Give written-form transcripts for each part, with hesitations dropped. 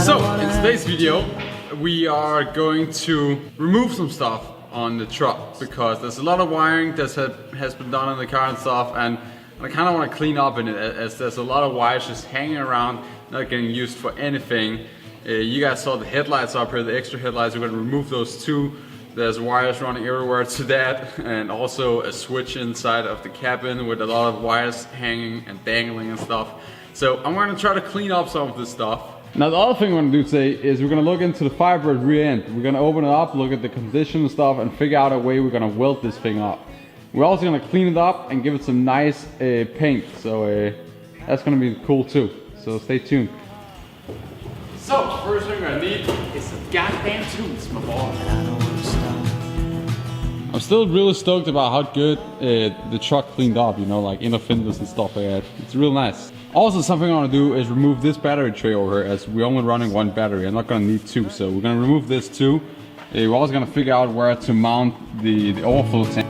So, in today's video, we are going to remove some stuff on the truck because there's a lot of wiring that has been done in the car and stuff, and I kind of want to clean up in it as there's a lot of wires just hanging around, not getting used for anything. You guys saw the headlights up here, the extra headlights. We're going to remove those too. There's wires running everywhere to that, and also a switch inside of the cabin with a lot of wires hanging and dangling and stuff. So I'm going to try to clean up some of this stuff. Now the other thing we're going to do today is we're going to look into the Firebird rear end. We're going to open it up, look at the condition and stuff, and figure out a way we're going to weld this thing up. We're also going to clean it up and give it some nice paint. So that's going to be cool too. So stay tuned. So first thing we're going to need is some goddamn tools, my boy. I'm still really stoked about how good the truck cleaned up, you know, like inner fenders and stuff like that. It's real nice. Also, something I want to do is remove this battery tray over here, as we're only running one battery. I'm not going to need two, so we're going to remove this too. We're also going to figure out where to mount the overflow tank.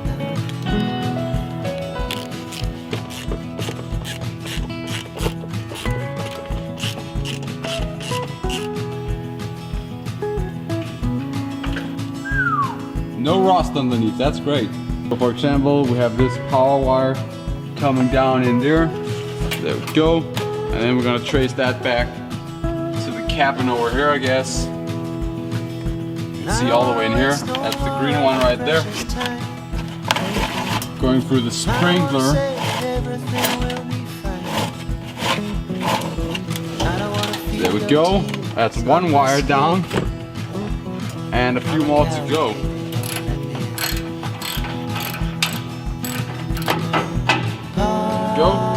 No rust underneath, that's great. So for example, we have this power wire coming down in there. There we go. And then we're gonna trace that back to the cabin over here, I guess. You can see all the way in here. That's the green one right there. Going through the sprinkler. There we go. That's one wire down. And a few more to go. Go.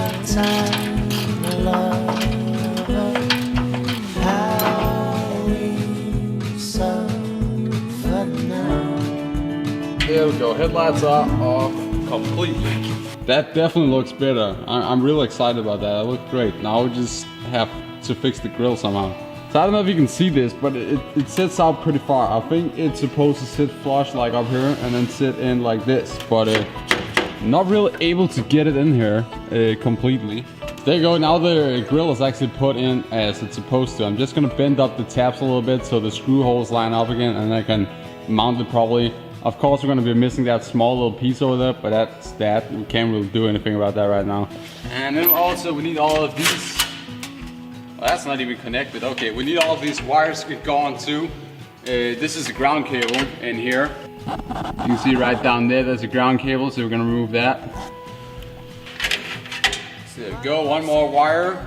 There we go, headlights are off completely. That definitely looks better. I'm really excited about that. It looked great. Now we just have to fix the grille somehow. So I don't know if you can see this, but it sits out pretty far. I think it's supposed to sit flush like up here and then sit in like this, but not really able to get it in here completely. There you go, now the grill is actually put in as it's supposed to. I'm just gonna bend up the tabs a little bit so the screw holes line up again, and I can mount it properly. Of course, we're gonna be missing that small little piece over there, but that's that. We can't really do anything about that right now. And then also we need all of these. Well, that's not even connected. Okay, we need all of these wires gone too. This is a ground cable in here. You can see right down there, there's a ground cable, so we're gonna remove that. So there we go, one more wire.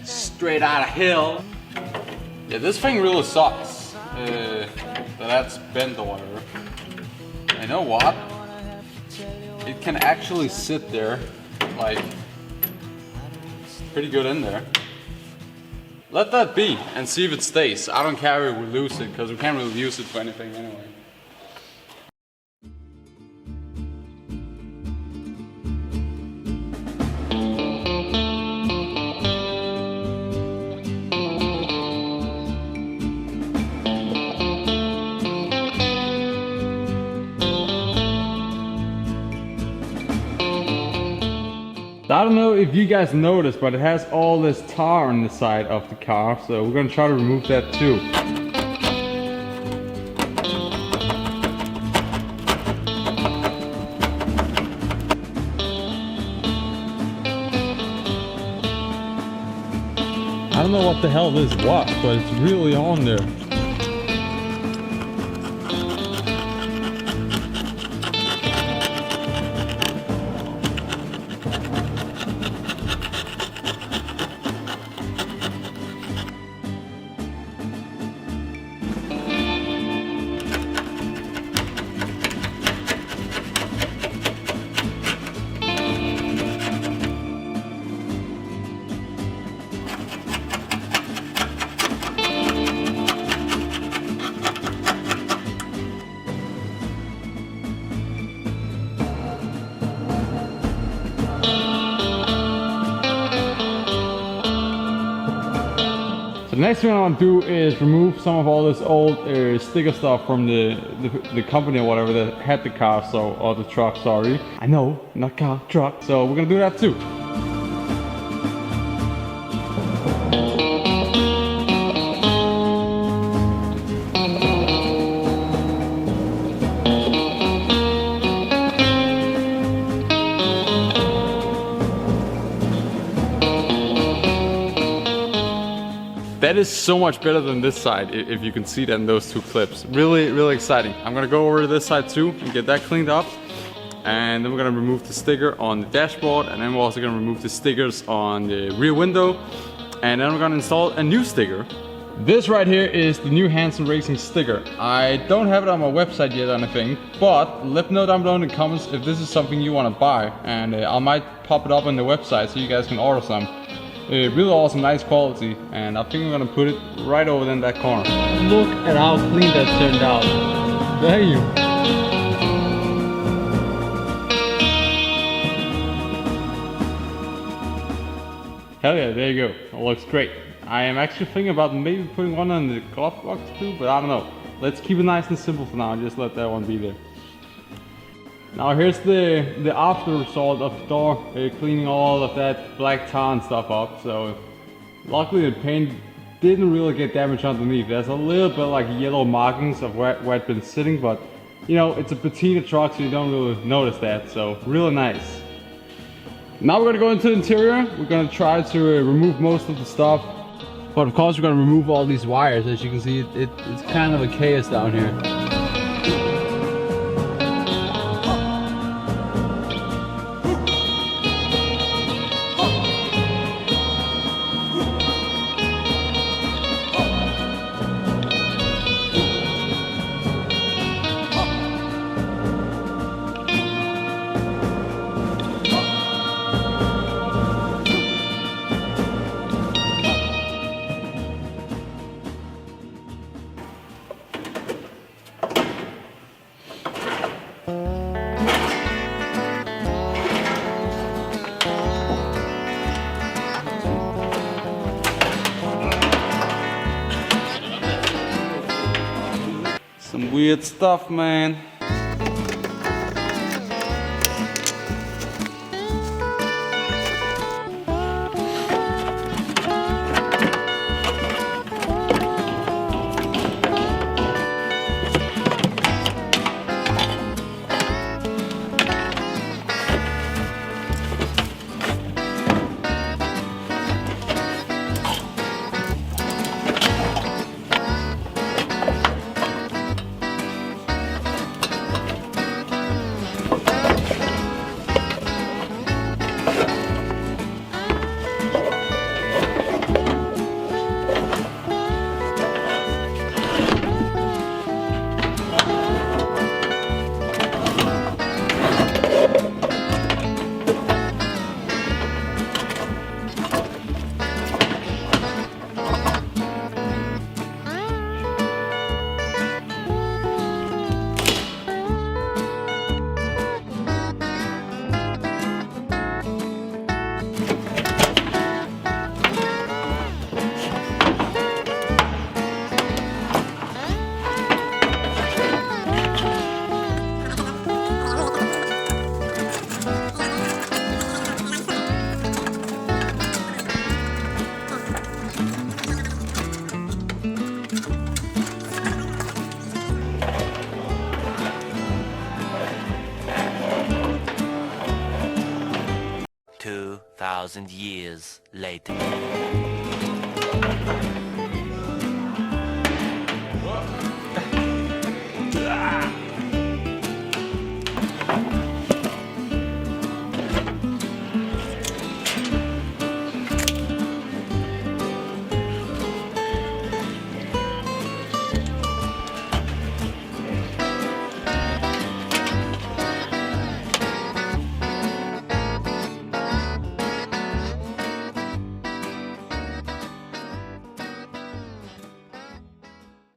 Straight out of hell. Yeah, this thing really sucks. That's bent or whatever. You know what? It can actually sit there, like, pretty good in there. Let that be and see if it stays. I don't care if we lose it, because we can't really use it for anything anyway. I don't know if you guys noticed, but it has all this tar on the side of the car, so we're gonna try to remove that too. I don't know what the hell this was, but it's really on there. The next thing I want to do is remove some of all this old sticker stuff from the company or whatever that had the car, or the truck, sorry. I know, not car, truck. So we're gonna do that too. That is so much better than this side, if you can see that in those two clips. Really, really exciting. I'm gonna go over to this side too and get that cleaned up. And then we're gonna remove the sticker on the dashboard, and then we're also gonna remove the stickers on the rear window. And then we're gonna install a new sticker. This right here is the new Hansen Racing sticker. I don't have it on my website yet or anything, but let me know down below in the comments if this is something you wanna buy. And I might pop it up on the website so you guys can order some. Really awesome, nice quality, and I think I'm gonna put it right over in that corner. Look at how clean that turned out. Damn. Hell yeah, there you go. It looks great. I am actually thinking about maybe putting one on the glove box too, but I don't know. Let's keep it nice and simple for now and just let that one be there. Now here's the after result of the door, cleaning all of that black tar and stuff up. So luckily the paint didn't really get damaged underneath. There's a little bit like yellow markings of where it's been sitting, but you know, it's a patina truck so you don't really notice that, so really nice. Now we're gonna go into the interior. We're gonna try to remove most of the stuff, but of course we're gonna remove all these wires. As you can see, it's kind of a chaos down here. Some weird stuff, man. Thousand years later.